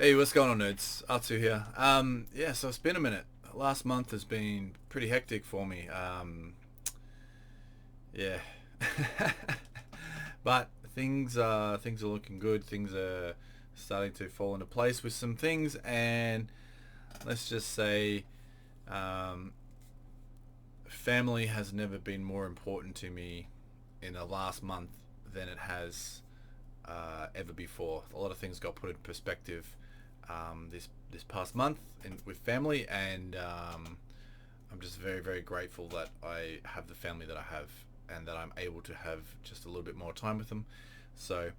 Hey, what's going on, nerds? R2 here. Yeah, so it's been a minute. Last month has been pretty hectic for me. Yeah, but things are looking good. Things are starting to fall into place with some things, and let's just say, um, family has never been more important to me in the last month than it has ever before. A lot of things got put in perspective this past month with family, and I'm just very grateful that I have the family that I have, and that I'm able to have just a little bit more time with them. So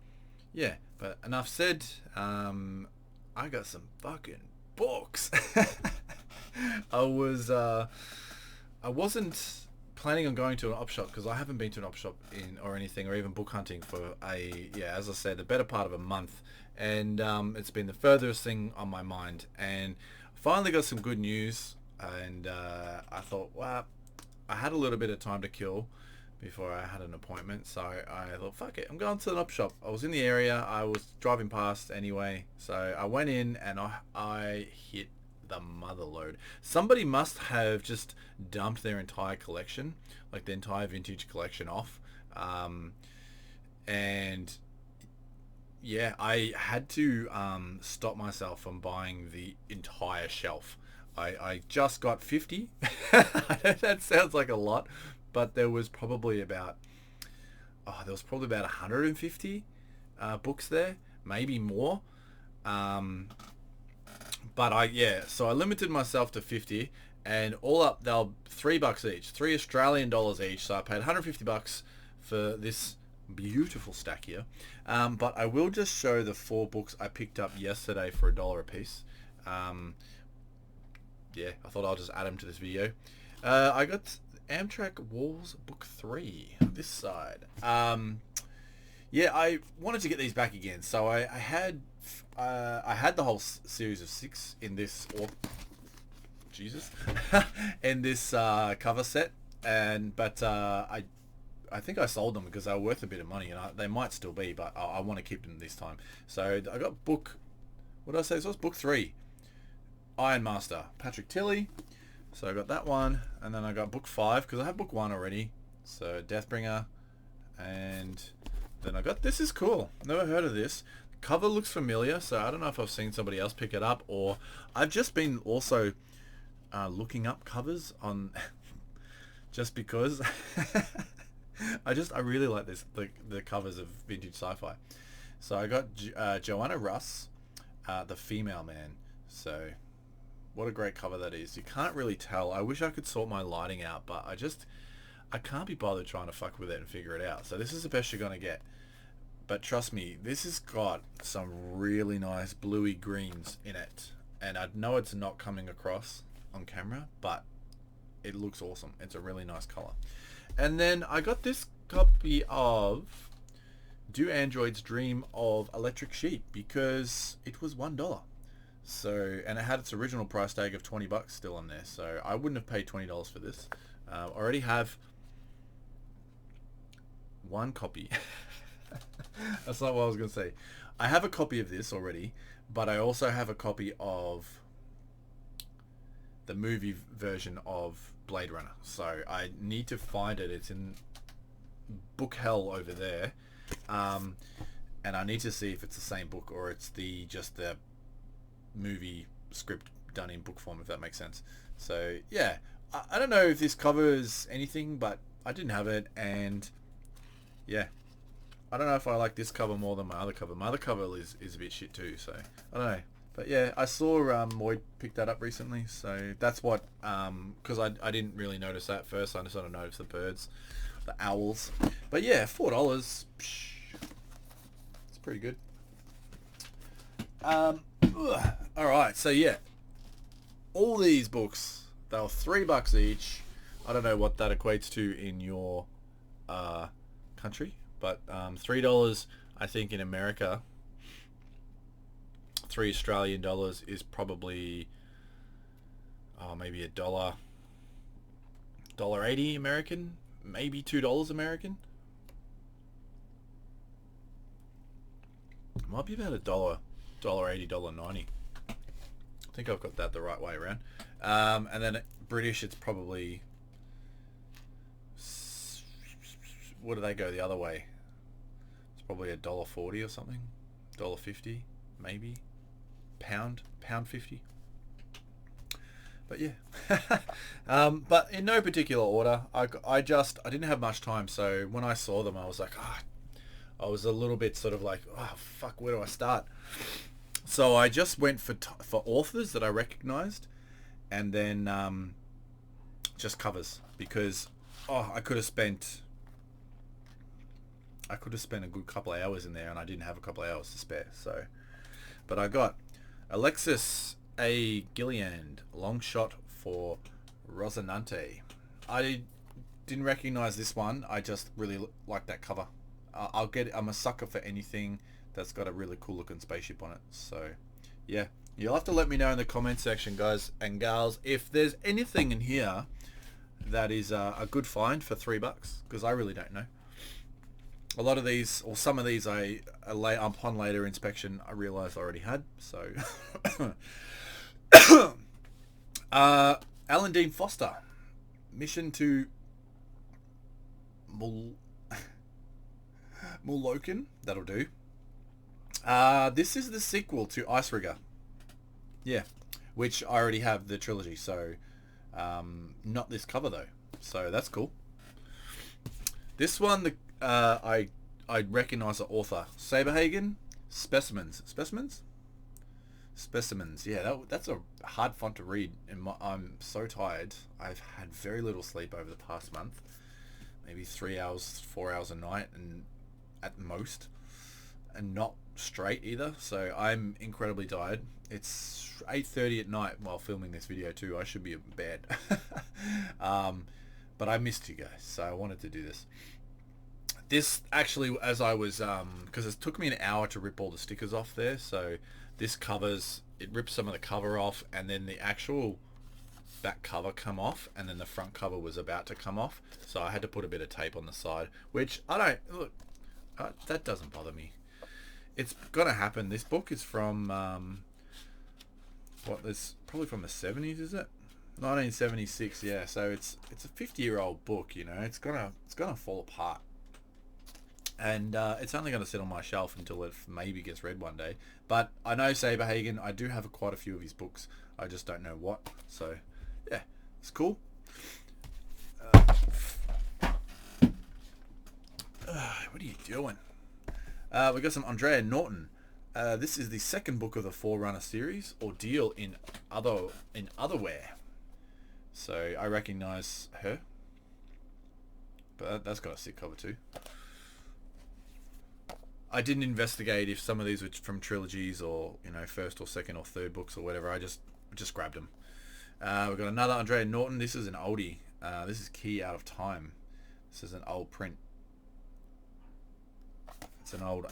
yeah, but enough said. I got some fucking books. I was I wasn't planning on going to an op shop because I haven't been to an op shop in or anything or even book hunting for as I said, the better part of a month, and it's been the furthest thing on my mind. And finally got some good news, and I thought, well, I had a little bit of time to kill before I had an appointment, so I thought, fuck it, I'm going to an op shop. I was in the area, I was driving past anyway, so I went in and I hit the mother load. Somebody must have just dumped their entire collection, like the entire vintage collection off. And yeah, I had to stop myself from buying the entire shelf. I just got 50. I know that sounds like a lot, but there was probably about 150 books there, maybe more. Um, but so I limited myself to 50, and all up they're $3 each, $3 Australian each. So I paid 150 bucks for this beautiful stack here. But I will just show the four books I picked up yesterday for $1 a piece. Yeah, I thought I'll just add them to this video. I got Amtrak Walls Book 3 on this side. Yeah, I wanted to get these back again, so I had the whole series of six in this, or Jesus, in this cover set, and I think I sold them because they were worth a bit of money, and they might still be, but I want to keep them this time. So I got what did I say? So it's book 3, Iron Master, Patrick Tilley. So I got that one, and then I got book 5 because I have book 1 already. So Deathbringer, and then I got, this is cool. Never heard of this. Cover looks familiar, so I don't know if I've seen somebody else pick it up, or I've just been also looking up covers on just because I really like the covers of vintage sci-fi. So I got Joanna Russ, The Female Man. So what a great cover that is. You can't really tell. I wish I could sort my lighting out, but I can't be bothered trying to fuck with it and figure it out. So this is the best you're gonna get. But trust me, this has got some really nice bluey greens in it. And I know it's not coming across on camera, but it looks awesome. It's a really nice color. And then I got this copy of Do Androids Dream of Electric Sheep because it was $1. So, and it had its original price tag of 20 bucks still on there. So I wouldn't have paid $20 for this. I already have one copy. That's not what I was going to say. I have a copy of this already, but I also have a copy of the movie version of Blade Runner. So I need to find it. It's in book hell over there. And I need to see if it's the same book or it's just the movie script done in book form, if that makes sense. So yeah, I don't know if this covers anything, but I didn't have it, and yeah, I don't know if I like this cover more than my other cover. My other cover is a bit shit too, so I don't know. But yeah, I saw Moyd pick that up recently, so that's what, because I didn't really notice that first. I just sort of noticed the birds, the owls. But yeah, $4, it's pretty good. Alright, so yeah, all these books, they were $3 each. I don't know what that equates to in your country, but $3, I think in America, $3 Australian is probably maybe $1.80 American, maybe $2 American. It might be about $1 $1.80, $1.90. I think I've got that the right way around. And then British, it's probably... What do they go the other way? It's probably $1.40 or something. $1.50, maybe. Pound 50. But yeah. But in no particular order. I didn't have much time, so when I saw them, I was like, I was a little bit sort of like, oh fuck, where do I start? So I just went for authors that I recognized, and then just covers, because I could have spent a good couple of hours in there, and I didn't have a couple of hours to spare. So, but I got Alexis A. Gilliand, long shot for Rosinante. I didn't recognize this one. I just really like that cover. I'm a sucker for anything that's got a really cool looking spaceship on it. So yeah, you'll have to let me know in the comment section, guys and gals, if there's anything in here that is a good find for $3, because I really don't know. A lot of these, or some of these, upon later inspection, I realized I already had. So Alan Dean Foster, Mission to Molokan. That'll do. This is the sequel to Ice Rigger. Yeah, which I already have the trilogy, so not this cover though. So that's cool. This one, I recognise the author, Saberhagen. Specimens. Yeah, that's a hard font to read, and I'm so tired. I've had very little sleep over the past month, maybe 3 hours, 4 hours a night, and at most, and not straight either. So I'm incredibly tired. It's 8:30 at night while filming this video too. I should be in bed. But I missed you guys, so I wanted to do this. This actually, as I was, because it took me an hour to rip all the stickers off there, so this it rips some of the cover off, and then the actual back cover come off, and then the front cover was about to come off, so I had to put a bit of tape on the side, which that doesn't bother me. It's gonna happen. This book is from probably from the 70s, is it? 1976, yeah. So it's a 50-year-old book, you know. It's gonna fall apart. And it's only going to sit on my shelf until it maybe gets read one day. But I know Saberhagen. I do have quite a few of his books. I just don't know what. So, yeah, it's cool. What are you doing? We got some Andrea Norton. This is the second book of the Forerunner series, Ordeal in Otherwhere. So I recognise her. But that's got a sick cover too. I didn't investigate if some of these were from trilogies or, you know, first or second or third books or whatever. I just grabbed them. We've got another Andrea Norton. This is an oldie. This is Key Out of Time. This is an old print. It's an old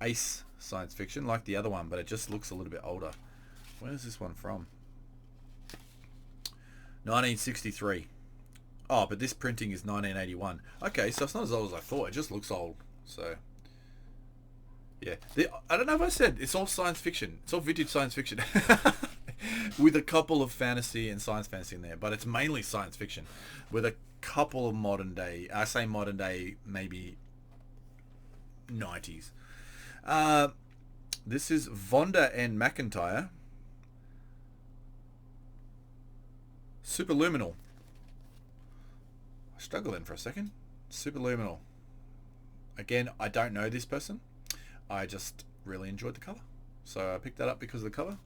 Ace science fiction, like the other one, but it just looks a little bit older. Where is this one from? 1963. Oh, but this printing is 1981. Okay, so it's not as old as I thought. It just looks old. So, yeah. I don't know if I said, it's all science fiction. It's all vintage science fiction. With a couple of fantasy and science fantasy in there. But it's mainly science fiction. With a couple of modern day, I say modern day, maybe 90s. This is Vonda and McIntyre. Superluminal. I struggled then for a second. Superluminal. Again, I don't know this person. I just really enjoyed the cover. So I picked that up because of the cover.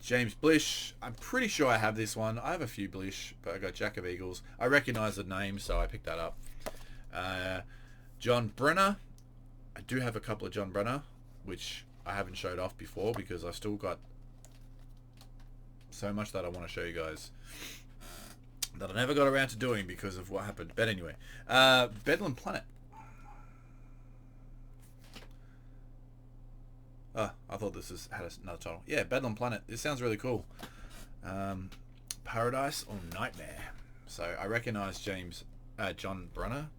James Blish. I'm pretty sure I have this one. I have a few Blish, but I got Jack of Eagles. I recognize the name, so I picked that up. John Brenner. I do have a couple of John Brenner, which I haven't showed off before because I've still got so much that I want to show you guys that I never got around to doing because of what happened. But anyway, Bedlam Planet. I thought this had another title. Yeah, Bedlam Planet. This sounds really cool. Paradise or Nightmare. So I recognize John Brunner.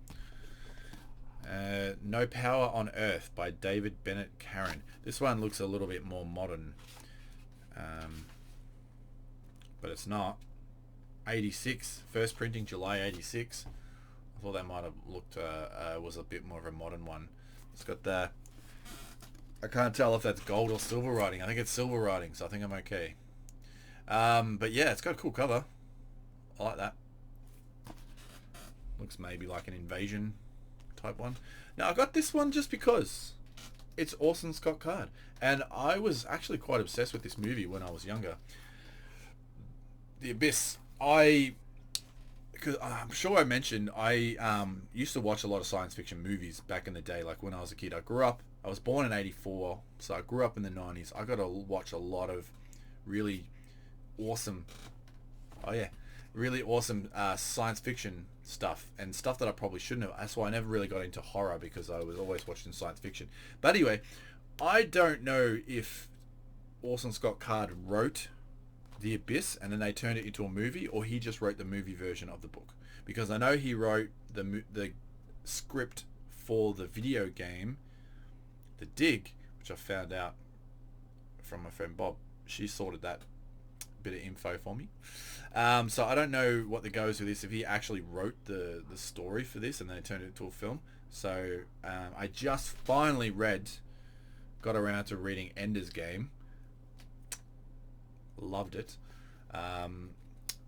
No Power on Earth by David Bennett Karen. This one looks a little bit more modern, but it's not. 86, first printing July 86. I thought that might have looked was a bit more of a modern one. It's got the, I can't tell if that's gold or silver writing. I think it's silver writing, so I think I'm okay. But yeah, it's got a cool cover. I like that. Looks maybe like an invasion type one. Now I got this one just because it's Orson Scott Card, and I was actually quite obsessed with this movie when I was younger. The Abyss. Because I'm sure I mentioned I used to watch a lot of science fiction movies back in the day. Like when I was a kid, I was born in '84, so I grew up in the '90s. I got to watch a lot of really awesome, really awesome science fiction stuff, and stuff that I probably shouldn't have. That's why I never really got into horror, because I was always watching science fiction. But anyway, I don't know if Orson Scott Card wrote The Abyss and then they turned it into a movie, or he just wrote the movie version of the book, because I know he wrote the script for the video game The Dig, which I found out from my friend Bob. She sorted that bit of info for me. So I don't know what the goes with this, if he actually wrote the story for this and then turned it into a film. So I just finally got around to reading Ender's Game. Loved it.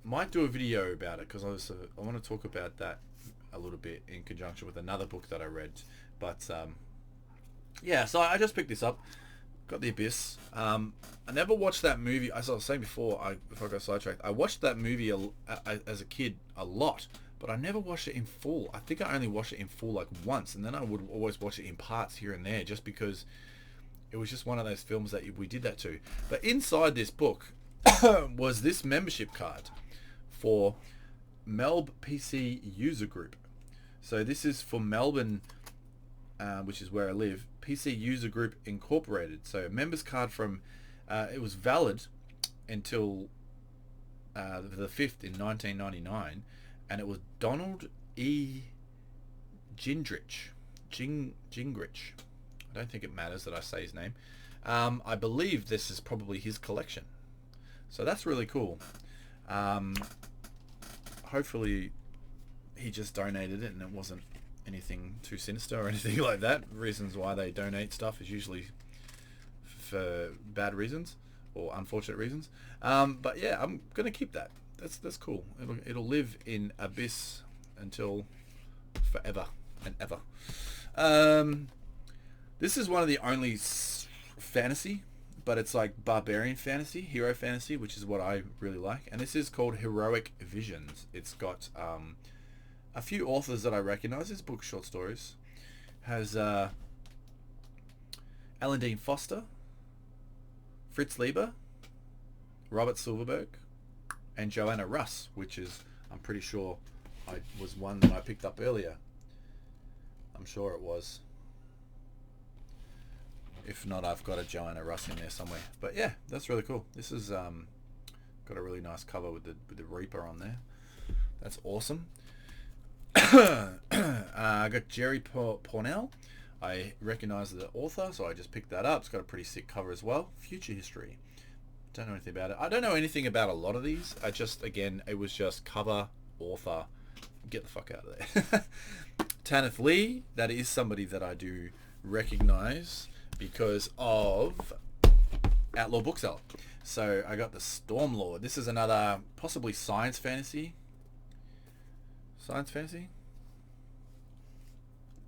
Might do a video about it, because I want to talk about that a little bit in conjunction with another book that I read. But yeah, so I just picked this up. Got The Abyss. I never watched that movie. As I was saying before, if I got sidetracked, I watched that movie as a kid a lot, but I never watched it in full. I think I only watched it in full like once, and then I would always watch it in parts here and there, just because it was just one of those films that we did that to. But inside this book was this membership card for Melb PC User Group. So this is for Melbourne, which is where I live, PC User Group Incorporated. So a members card from, it was valid until the 5th in 1999, and it was Donald E. Gingrich. Gingrich. I don't think it matters that I say his name. I believe this is probably his collection. So that's really cool. Hopefully he just donated it and it wasn't anything too sinister or anything like that. Reasons why they donate stuff is usually for bad reasons or unfortunate reasons. But yeah, I'm gonna keep that. That's cool. It'll live in Abyss until forever and ever. This is one of the only fantasy, but it's like barbarian fantasy, hero fantasy, which is what I really like. And this is called Heroic Visions. It's got a few authors that I recognize. This book, short stories, has Alan Dean Foster, Fritz Lieber, Robert Silverberg, and Joanna Russ, which is, I'm pretty sure, was one that I picked up earlier. I'm sure it was. If not, I've got a Joanna Russ in there somewhere. But yeah, that's really cool. This is got a really nice cover with the Reaper on there. That's awesome. I got Jerry Pornell. I recognize the author, so I just picked that up. It's got a pretty sick cover as well. Future History. Don't know anything about it. I don't know anything about a lot of these. Again, it was just cover, author. Get the fuck out of there. Tanith Lee. That is somebody that I do recognize because of Outlaw Bookseller. So I got the Stormlord. This is another possibly science fantasy. Science fantasy?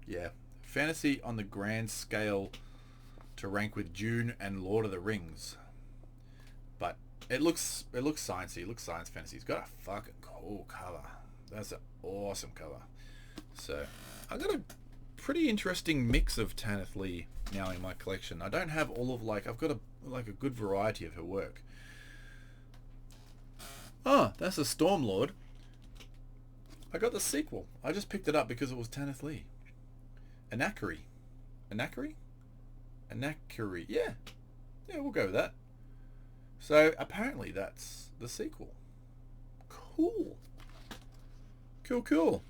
Yeah. Fantasy on the grand scale to rank with Dune and Lord of the Rings. But it looks sciencey. It looks science fantasy. It's got a fucking cool cover. That's an awesome cover. So I got a pretty interesting mix of Tanith Lee now in my collection. I don't have all of I've got a good variety of her work. Oh, that's a Stormlord. I got the sequel. I just picked it up because it was Tanith Lee. Anakiri. Anakiri? Anakiri. Yeah. Yeah, we'll go with that. So apparently that's the sequel. Cool. Cool.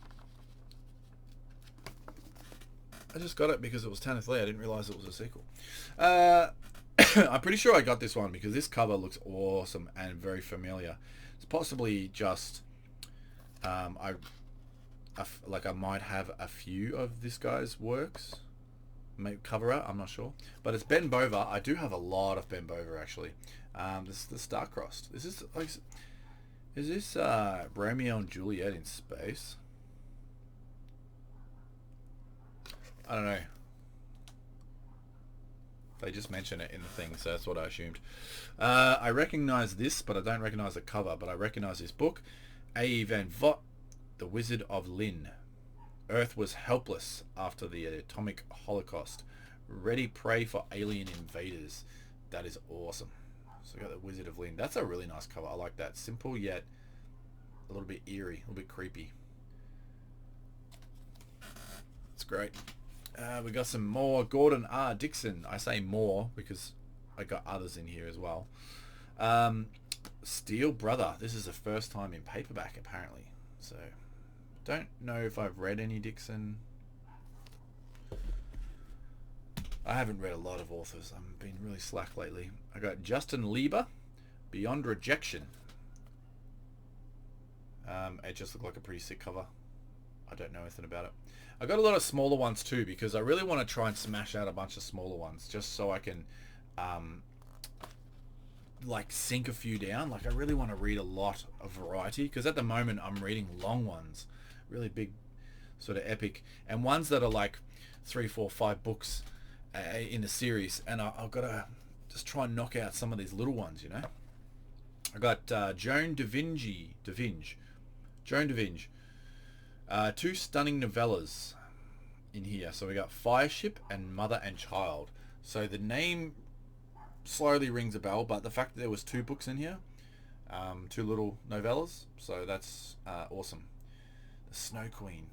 I just got it because it was Tanith Lee. I didn't realise it was a sequel. I'm pretty sure I got this one because this cover looks awesome and very familiar. It's possibly just I might have a few of this guy's works, maybe cover art. I'm not sure, but it's Ben Bova. I do have a lot of Ben Bova actually. This is the Star-Crossed. This is like, is this Romeo and Juliet in space? I don't know. They just mention it in the thing, so that's what I assumed. I recognise this, but I don't recognise the cover. But I recognise this book. A. Van Vogt, The Wizard of Lynn. Earth was helpless after the atomic holocaust. Ready prey for alien invaders. That is awesome. So we got The Wizard of Lynn. That's a really nice cover. I like that. Simple yet a little bit eerie, a little bit creepy. It's great. We got some more Gordon R. Dixon. I say more because I got others in here as well. Steel Brother. This is the first time in paperback apparently. So don't know if I've read any Dixon. I haven't read a lot of authors. I've been really slack lately. I got Justin Lieber, Beyond Rejection. It just looked like a pretty sick cover. I don't know anything about it. I got a lot of smaller ones too because I really want to try and smash out a bunch of smaller ones just so I can like sink a few down. Like I really want to read a lot of variety because at the moment I'm reading long ones, really big, sort of epic, and ones that are like 3, 4, 5 books in the series, and I've got to just try and knock out some of these little ones, you know. I got Joan DaVinci, Joan DaVinci. 2 stunning novellas in here. So we got Fireship and Mother and Child. So the name slowly rings a bell, but the fact that there was 2 books in here, 2 little novellas, so that's awesome. The Snow Queen.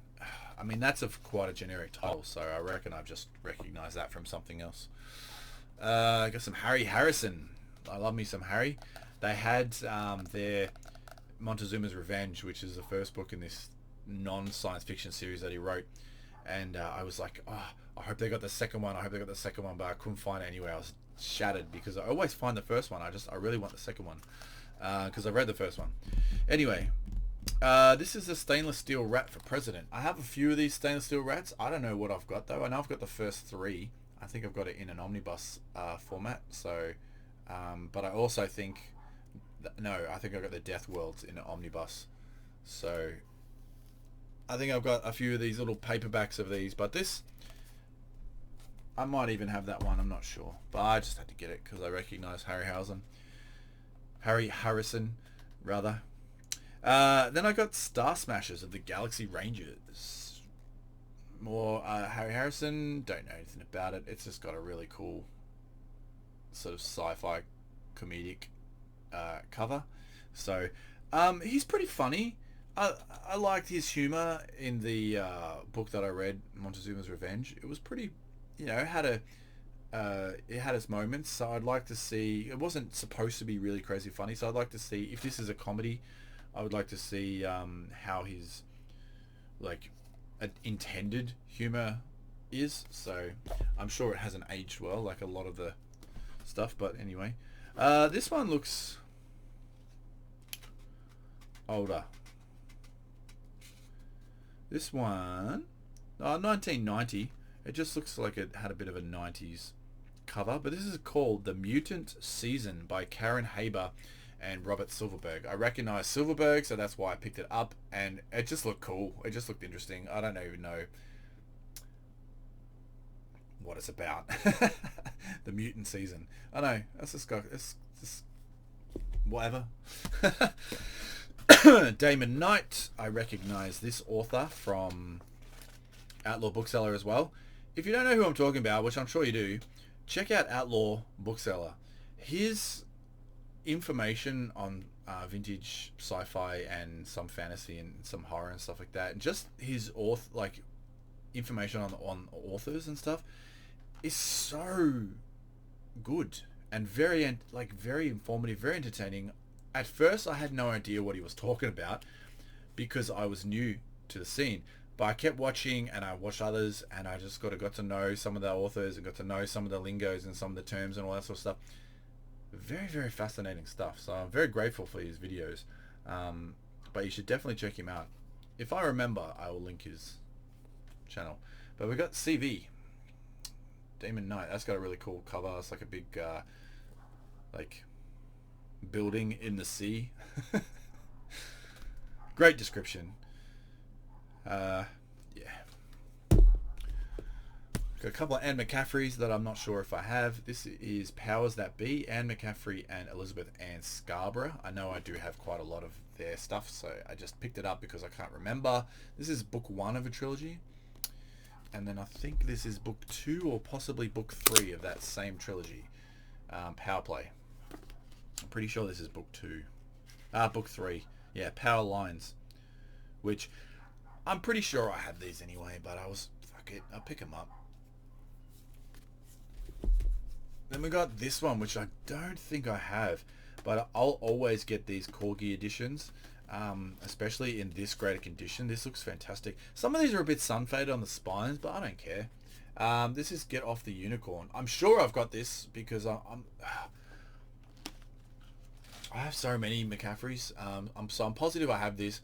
I mean, that's quite a generic title, so I reckon I've just recognised that from something else. I got some Harry Harrison. I love me some Harry. They had their Montezuma's Revenge, which is the first book in this non-science fiction series that he wrote, and I was like, oh, I hope they got the second one, but I couldn't find it anywhere. I was shattered because I always find the first one. I really want the second one because I read the first one. Anyway, this is a stainless steel rat for president. I have a few of these stainless steel rats. I don't know what I've got though. I know I've got the first 3. I think I've got it in an omnibus format, so but I also think I think I got the Death Worlds in an omnibus, so I think I've got a few of these little paperbacks of these, but this, I might even have that one, I'm not sure. But I just had to get it because I recognise Harry Harrison, rather. Then I got Star Smashers of the Galaxy Rangers. More Harry Harrison, don't know anything about it. It's just got a really cool sort of sci-fi comedic cover. So he's pretty funny. I liked his humour in the book that I read, Montezuma's Revenge. It was pretty, you know, it had its moments. So I'd like to see. It wasn't supposed to be really crazy funny. So I'd like to see if this is a comedy. I would like to see how his like intended humour is. So I'm sure it hasn't aged well, like a lot of the stuff. But anyway, this one looks older. This one, 1990. It just looks like it had a bit of a 90s cover. But this is called The Mutant Season by Karen Haber and Robert Silverberg. I recognise Silverberg, so that's why I picked it up. And it just looked cool. It just looked interesting. I don't even know what it's about. The Mutant Season. I know. That's just whatever. Damon Knight. I recognise this author from Outlaw Bookseller as well. If you don't know who I'm talking about, which I'm sure you do, check out Outlaw Bookseller. His information on vintage sci-fi and some fantasy and some horror and stuff like that, and just his information on authors and stuff is so good and very informative, very entertaining. At first I had no idea what he was talking about because I was new to the scene, But I kept watching, and I watched others, and I just got to know some of the authors and got to know some of the lingos and some of the terms and all that sort of stuff. Very, very fascinating stuff. So I'm very grateful for his videos. But you should definitely check him out. If I remember, I will link his channel. But we got CV, Demon Knight. That's got a really cool cover. It's like a big, like, building in the sea. Great description. Yeah. Got a couple of Anne McCaffreys that I'm not sure if I have. This is Powers That Be, Anne McCaffrey and Elizabeth Ann Scarborough. I know I do have quite a lot of their stuff, so I just picked it up because I can't remember. This is book 1 of a trilogy. And then I think this is book 2 or possibly book 3 of that same trilogy. Power Play. I'm pretty sure this is book 2. Book 3. Yeah, Power Lines. Which, I'm pretty sure I have these anyway, but fuck it, I'll pick them up. Then we got this one, which I don't think I have, but I'll always get these Corgi editions, especially in this great condition. This looks fantastic. Some of these are a bit sun faded on the spines, but I don't care. This is Get Off the Unicorn. I'm sure I've got this because I have so many McCaffreys. I'm positive I have this.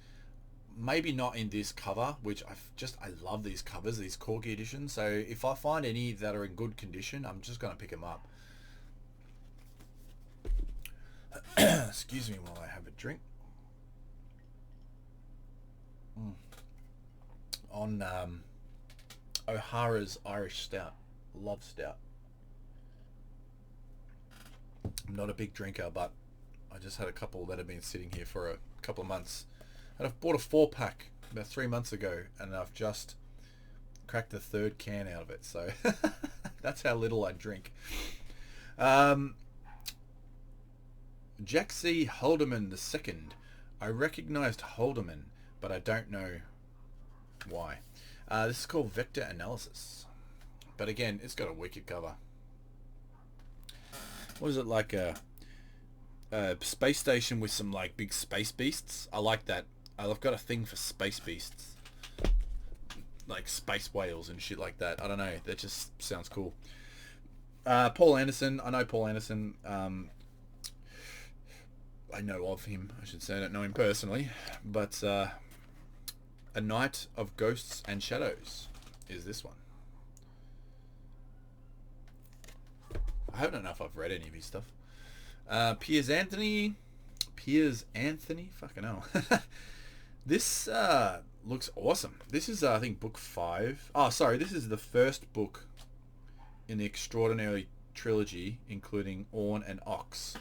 Maybe not in this cover, which I love these covers, these Corgi editions. So if I find any that are in good condition, I'm just going to pick them up. Excuse me while I have a drink. On O'Hara's Irish Stout. Love stout. I'm not a big drinker, but I just had a couple that have been sitting here for a couple of months. And I've bought a 4-pack about 3 months ago, and I've just cracked the 3rd can out of it. So that's how little I drink. Jack C. Haldeman II. I recognized Haldeman, but I don't know why. This is called Vector Analysis. But again, it's got a wicked cover. What is it, like a space station with some like big space beasts? I like that. I've got a thing for space beasts. Like space whales and shit like that. I don't know. That just sounds cool. Paul Anderson. I know Paul Anderson. I know of him, I should say. I don't know him personally. But A Night of Ghosts and Shadows is this one. I don't know if I've read any of his stuff. Piers Anthony. Fucking hell. This looks awesome. This is, I think, book 5. Oh, sorry. This is the first book in the Extraordinary Trilogy, including Orn and Ox.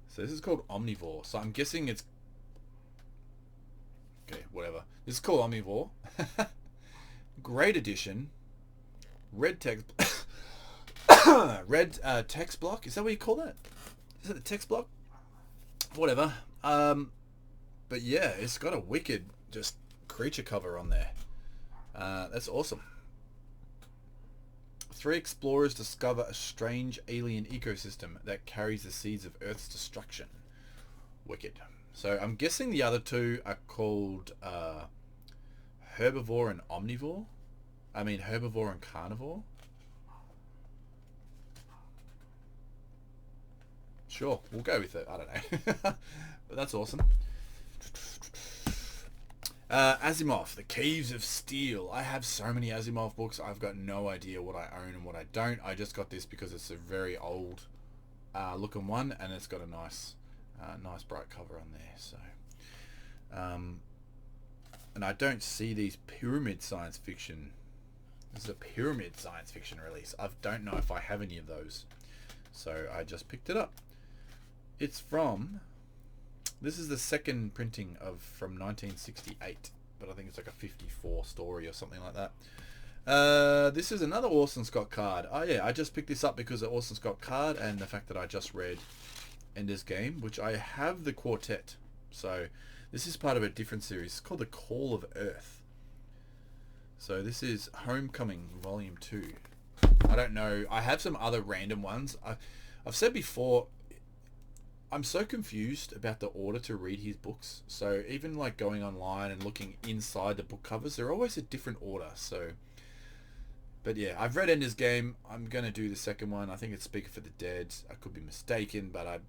So this is called Omnivore. So I'm guessing it's... Okay, whatever. This is called Omnivore. Great edition. Red text... Red text block. Is that what you call that? Is that the text block? Whatever. But yeah, it's got a wicked just creature cover on there. That's awesome. 3 explorers discover a strange alien ecosystem that carries the seeds of Earth's destruction. Wicked. So I'm guessing the other 2 are called Herbivore and Omnivore. I mean Herbivore and Carnivore. Sure, we'll go with it. I don't know. But that's awesome. Asimov, The Caves of Steel. I have so many Asimov books. I've got no idea what I own and what I don't. I just got this because it's a very old looking one, and it's got a nice bright cover on there. So, and I don't see these pyramid science fiction. This is a pyramid science fiction release. I don't know if I have any of those, so I just picked it up. It's from... This is the second printing from 1968, but I think it's like a 54 story or something like that. This is another Orson Scott card. Oh yeah, I just picked this up because of Orson Scott card and the fact that I just read Ender's Game, which I have the quartet. So this is part of a different series. It's called The Call of Earth. So this is Homecoming Volume 2. I don't know. I have some other random ones. I've said before, I'm so confused about the order to read his books. So even like going online and looking inside the book covers, they're always a different order. So, but yeah, I've read Ender's Game. I'm gonna do the second one. I think it's Speaker for the Dead. I could be mistaken, but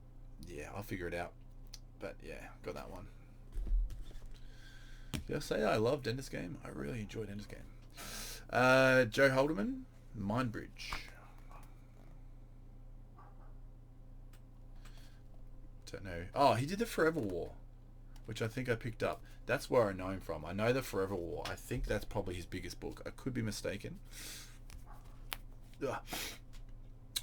yeah, I'll figure it out. But yeah, got that one. Did I say I loved Ender's Game? I really enjoyed Ender's Game. Joe Haldeman, Mindbridge. Don't know. Oh, he did the Forever War, which I think I picked up. That's where I know him from. I know the Forever War. I think that's probably his biggest book. I could be mistaken. Ugh.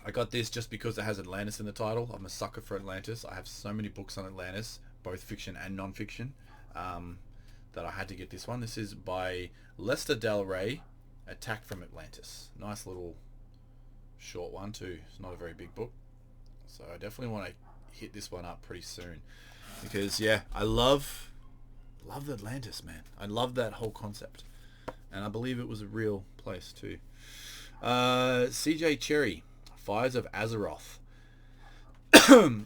I got this just because it has Atlantis in the title. I'm a sucker for Atlantis. I have so many books on Atlantis, both fiction and non-fiction, that I had to get this one. This is by Lester Del Rey, Attack from Atlantis. Nice little short one too. It's not a very big book. So I definitely want to hit this one up pretty soon. Because yeah, I love Atlantis, man. I love that whole concept. And I believe it was a real place too. CJ Cherry, Fires of Azeroth.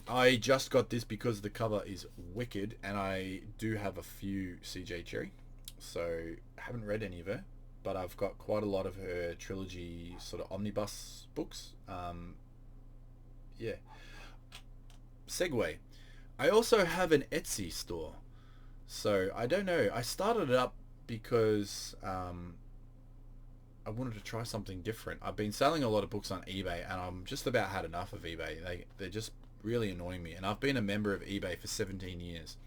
I just got this because the cover is wicked, and I do have a few CJ Cherry, so I haven't read any of her, but I've got quite a lot of her trilogy sort of omnibus books. Yeah. Segue. I also have an Etsy store, so I don't know. I started it up because I wanted to try something different. I've been selling a lot of books on eBay, and I'm just about had enough of eBay. They're just really annoying me, and I've been a member of eBay for 17 years.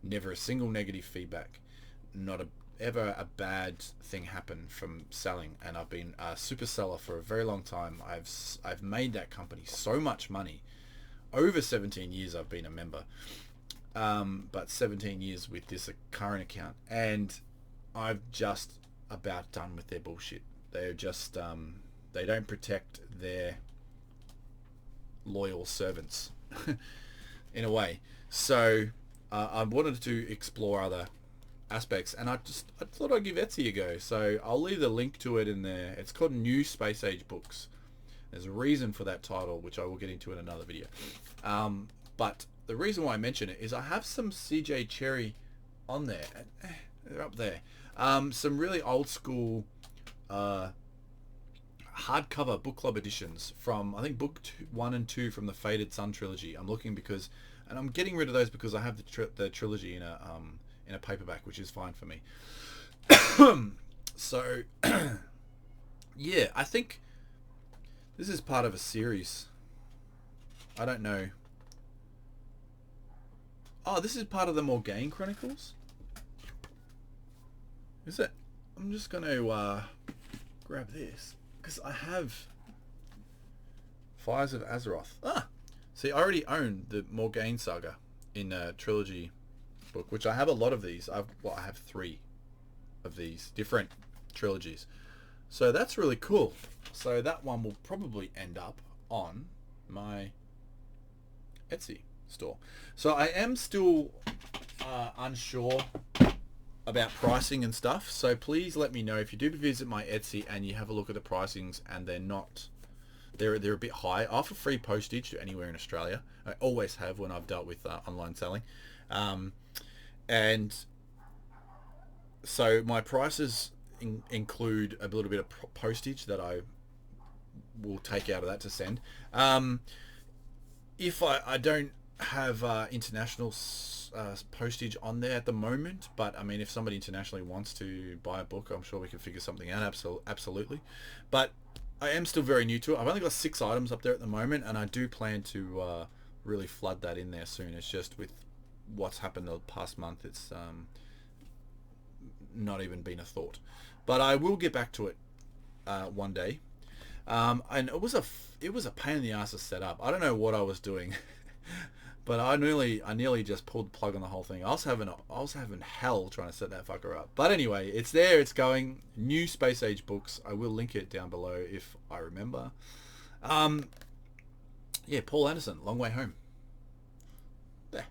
Never a single negative feedback. Not ever a bad thing happened from selling, and I've been a super seller for a very long time. I've made that company so much money. Over 17 years I've been a member, but 17 years with this current account, and I've just about done with their bullshit. They're just they don't protect their loyal servants in a way. So I wanted to explore other aspects, and I thought I'd give Etsy a go. So I'll leave the link to it in there. It's called New Space Age Books. There's a reason for that title, which I will get into in another video. But the reason why I mention it is I have some CJ Cherry on there. They're up there. Some really old school hardcover book club editions from, I think, book 1 and 2 from the Faded Sun trilogy. I'm looking because, and I'm getting rid of those because I have the trilogy in a paperback, which is fine for me. So yeah, I think this is part of a series. I don't know. Oh, this is part of the Morgaine Chronicles? Is it? I'm just going to grab this, because I have Fires of Azeroth. Ah! See, I already own the Morgaine saga in a trilogy book, which I have a lot of these. I have 3 of these different trilogies. So that's really cool. So that one will probably end up on my Etsy store. So I am still unsure about pricing and stuff, so please let me know if you do visit my Etsy and you have a look at the pricings and they're a bit high. I offer free postage to anywhere in Australia. I always have when I've dealt with online selling, and so my prices include a little bit of postage that I will take out of that to send. If I don't have international postage on there at the moment, but I mean, if somebody internationally wants to buy a book, I'm sure we can figure something out. Absolutely. But I am still very new to it. I've only got 6 items up there at the moment, and I do plan to really flood that in there soon. It's just with what's happened the past month, it's not even been a thought. But I will get back to it one day. And it was a pain in the ass to set up. I don't know what I was doing. But I nearly just pulled the plug on the whole thing. I was having hell trying to set that fucker up. But anyway, it's there. It's going. New Space Age Books. I will link it down below if I remember. Yeah, Paul Anderson, Long Way Home. There.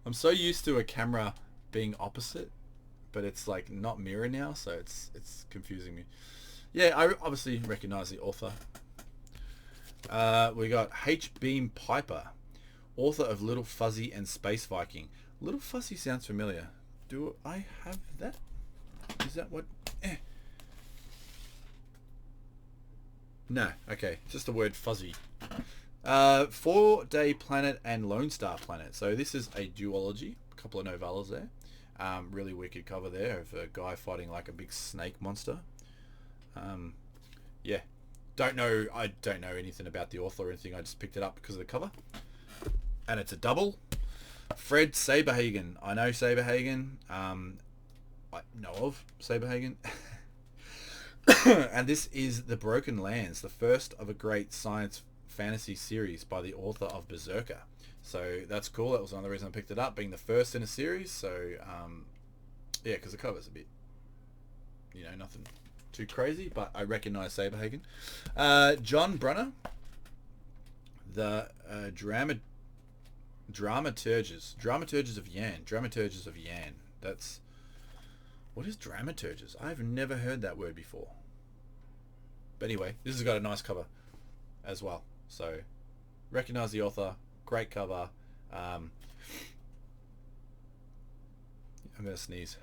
I'm so used to a camera being opposite, but it's like not mirror now, so it's confusing me. Yeah, I obviously recognize the author. We got H. Beam Piper, author of Little Fuzzy and Space Viking. Little Fuzzy sounds familiar. Do I have that? Is that what? No. Okay. Just the word fuzzy. 4-Day Planet and Lone Star Planet. So this is a duology. A couple of novellas there. Really wicked cover there of a guy fighting like a big snake monster. Yeah. I don't know anything about the author or anything. I just picked it up because of the cover. And it's a double. Fred Saberhagen. I know Saberhagen. I know of Saberhagen. And this is The Broken Lands, the first of a great science fantasy series by the author of Berserker. So that's cool. That was another reason I picked it up, being the first in a series. So yeah, because the cover's a bit, nothing too crazy, but I recognise Saberhagen. John Brunner, the dramaturges of Yan. That's, what is dramaturges? I've never heard that word before. But anyway, this has got a nice cover as well. So recognise the author, great cover. I'm gonna sneeze.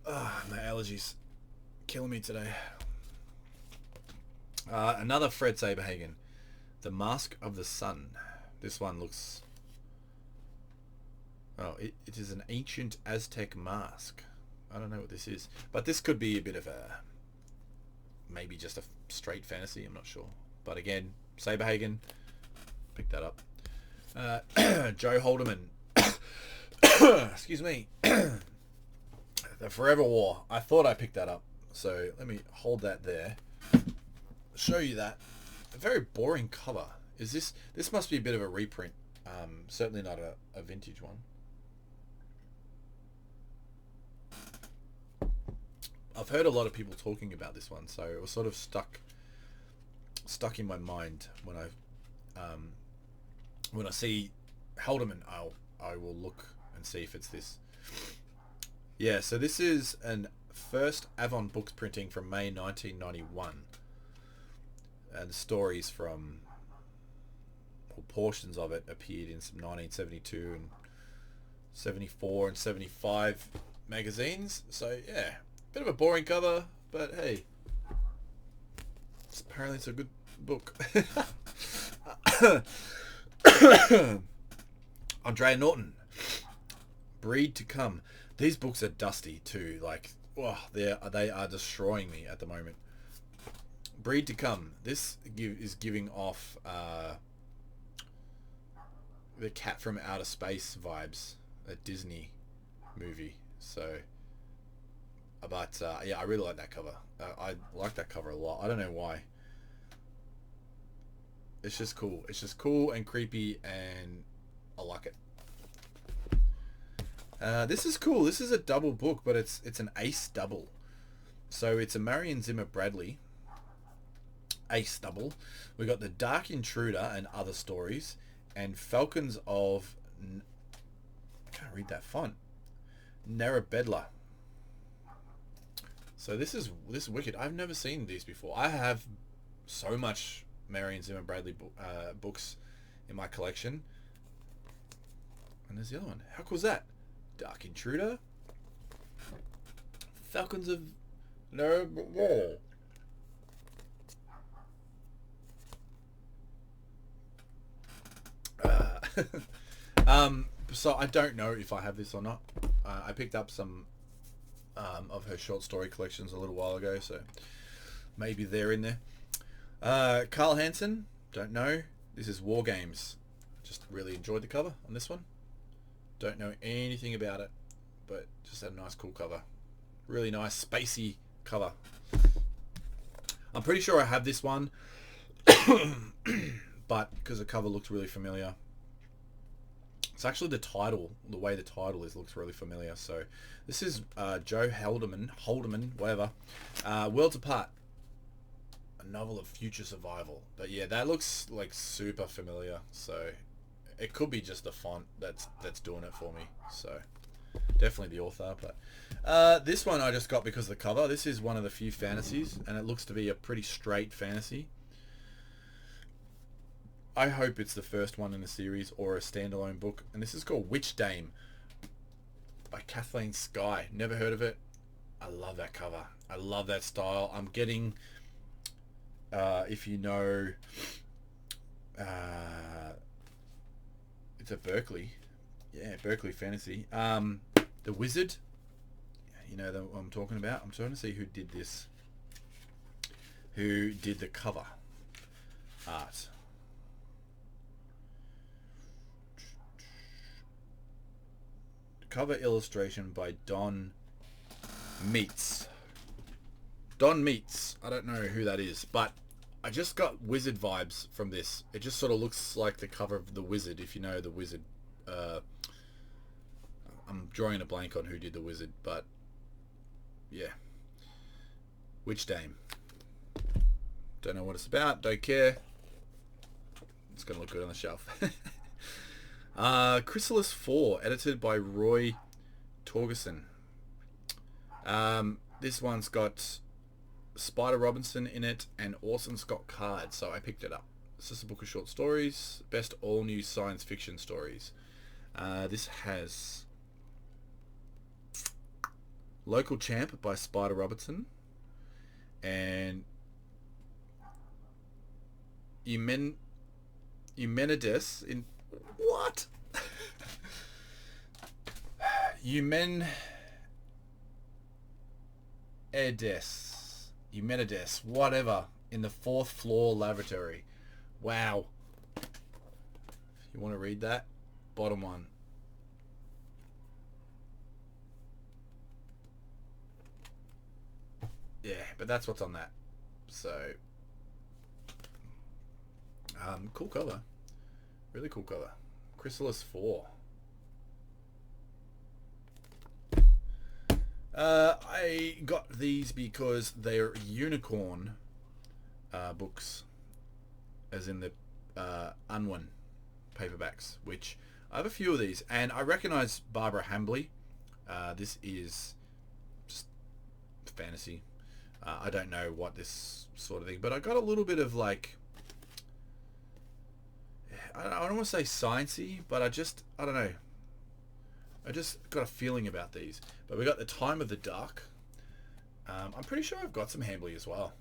My allergies killing me today. Another Fred Saberhagen, The Mask of the Sun. This one looks... Oh, it is an ancient Aztec mask. I don't know what this is, but this could be a bit of a... maybe just a straight fantasy, I'm not sure. But again, Saberhagen, pick that up. Joe Haldeman. Excuse me. The Forever War. I thought I picked that up, so let me hold that there. Show you that. A very boring cover. Is this must be a bit of a reprint. Certainly not a vintage one. I've heard a lot of people talking about this one, so it was sort of stuck in my mind when I see Haldeman. I will look and see if it's this. Yeah, so this is an first Avon Books printing from May 1991, and stories from, or portions of it, appeared in some 1972 and 74 and 75 magazines. So yeah, bit of a boring cover, but hey, apparently it's a good book. Andrea Norton, Breed to Come. These books are dusty too. Like, they are destroying me at the moment. Breed to Come. This is giving off the Cat from Outer Space vibes, a Disney movie. So, but yeah, I really like that cover. I like that cover a lot. I don't know why. It's just cool. It's just cool and creepy, and I like it. This is cool. This is a double book, but it's an ace double. So it's a Marion Zimmer Bradley ace double. We got The Dark Intruder and Other Stories, and Falcons of... I can't read that font. Narabedla. So this is wicked. I've never seen these before. I have so much Marion Zimmer Bradley books in my collection. And there's the other one. How cool is that? Dark Intruder. Falcons of Narabedla. So I don't know if I have this or not. I picked up some of her short story collections a little while ago, so maybe they're in there. Carl Hansen, don't know. This is War Games. Just really enjoyed the cover on this one. Don't know anything about it, but just had a nice cool cover. Really nice spacey cover. I'm pretty sure I have this one, but because the cover looks really familiar. It's actually the title, the way the title is, looks really familiar. So this is Joe Haldeman, whatever. Worlds Apart, a novel of future survival. But yeah, that looks like super familiar. So it could be just the font that's doing it for me. So definitely the author. But this one I just got because of the cover. This is one of the few fantasies, and it looks to be a pretty straight fantasy. I hope it's the first one in a series or a standalone book. And this is called Witch Dame by Kathleen Sky. Never heard of it. I love that cover. I love that style. I'm getting, if you know, it's a Berkeley. Yeah, Berkeley Fantasy. The Wizard. You know what I'm talking about. I'm trying to see who did this. Who did the cover art. Cover illustration by Don Meets. Don Meets. I don't know who that is, but I just got Wizard vibes from this. It just sort of looks like the cover of The Wizard, if you know The Wizard. I'm drawing a blank on who did The Wizard, but yeah. Witch Dame. Don't know what it's about. Don't care. It's going to look good on the shelf. Chrysalis 4, edited by Roy Torgerson. This one's got Spider Robinson in it and Orson Scott Card, so I picked it up. This is a book of short stories, best all new science fiction stories. This has Local Champ by Spider Robinson and Eumenides in what? Eumenides, whatever, in the fourth floor lavatory. Wow. You want to read that? Bottom one. Yeah, but that's what's on that. So, cool cover. Really cool cover. Chrysalis 4. I got these because they're unicorn books, as in the Unwin paperbacks, which I have a few of these, and I recognize Barbara Hambly. This is just fantasy. I don't know what this sort of thing, but I got a little bit of like, I don't want to say sciencey, but I don't know. I just got a feeling about these. But we got The Time of the Dark. I'm pretty sure I've got some Hambly as well.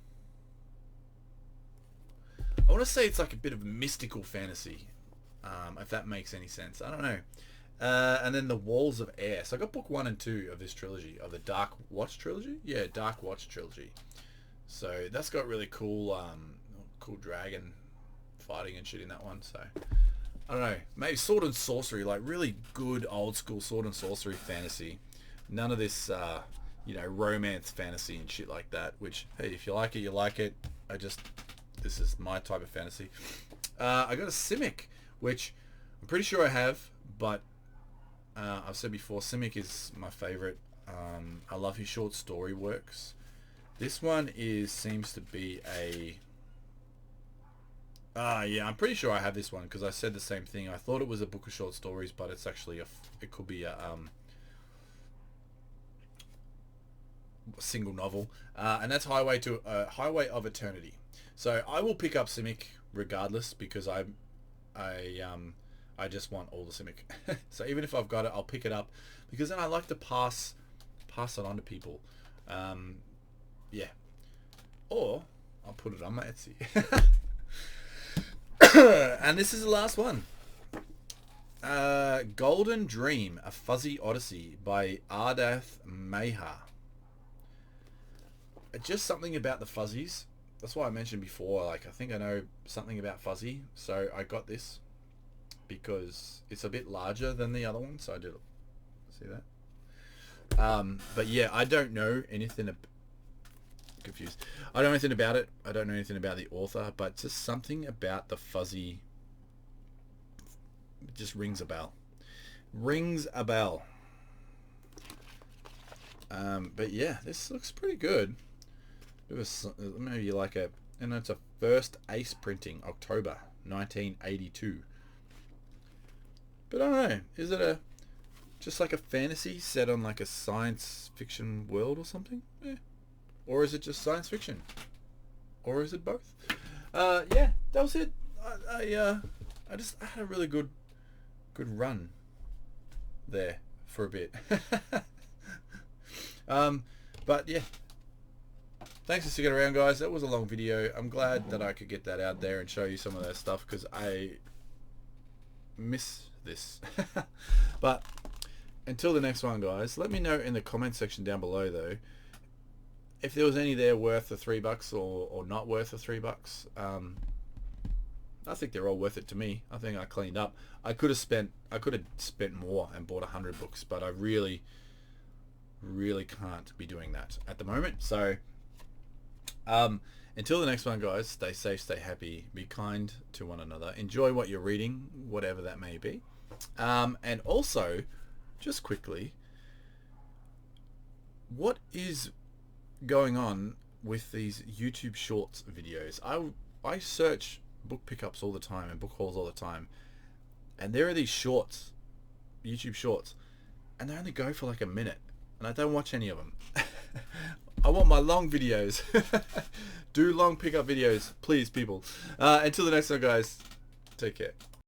I want to say it's like a bit of mystical fantasy, if that makes any sense. I don't know. And then The Walls of Air. So I got book 1 and 2 of this trilogy, of the Dark Watch trilogy. Yeah, Dark Watch trilogy. So that's got really cool, cool dragon fighting and shit in that one. So I don't know, maybe sword and sorcery, like really good old school sword and sorcery fantasy. None of this, you know, romance fantasy and shit like that. Which, hey, if you like it, you like it. This is my type of fantasy. I got a Simic, which I'm pretty sure I have, but I've said before, Simic is my favorite. I love his short story works. This one seems to be a... yeah, I'm pretty sure I have this one because I said the same thing. I thought it was a book of short stories, but it's actually it could be a single novel, and that's Highway of Eternity. So I will pick up Simic regardless because I just want all the Simic. So even if I've got it, I'll pick it up because then I like to pass it on to people. Yeah, or I'll put it on my Etsy. And this is the last one. Golden Dream, A Fuzzy Odyssey by Ardath Meha. Just something about the fuzzies. That's why I mentioned before, like, I think I know something about fuzzy. So I got this because it's a bit larger than the other one. So I did see that. But yeah, I don't know anything confused. I don't know anything about it. I don't know anything about the author, but just something about the fuzzy just rings a bell. Rings a bell. But yeah, this looks pretty good. It was maybe like and it's a first Ace printing, October 1982. But I don't know. Is it just like a fantasy set on like a science fiction world or something? Yeah. Or is it just science fiction? Or is it both? Yeah, that was it. I just had a really good run there for a bit. But yeah, thanks for sticking around, guys. That was a long video. I'm glad that I could get that out there and show you some of that stuff, because I miss this. But until the next one, guys, let me know in the comment section down below, though, if there was any there worth the $3 or not worth the $3. I think they're all worth it to me. I think I cleaned up. I could have spent more and bought 100 books, but I really can't be doing that at the moment. So until the next one, guys, stay safe, stay happy, be kind to one another, enjoy what you're reading, whatever that may be. And also, just quickly, what is going on with these YouTube Shorts videos? I search book pickups all the time and book hauls all the time, and there are these shorts, YouTube Shorts, and they only go for like a minute, and I don't watch any of them. I want my long videos. Do long pickup videos, please, people. Until the next one, guys, take care.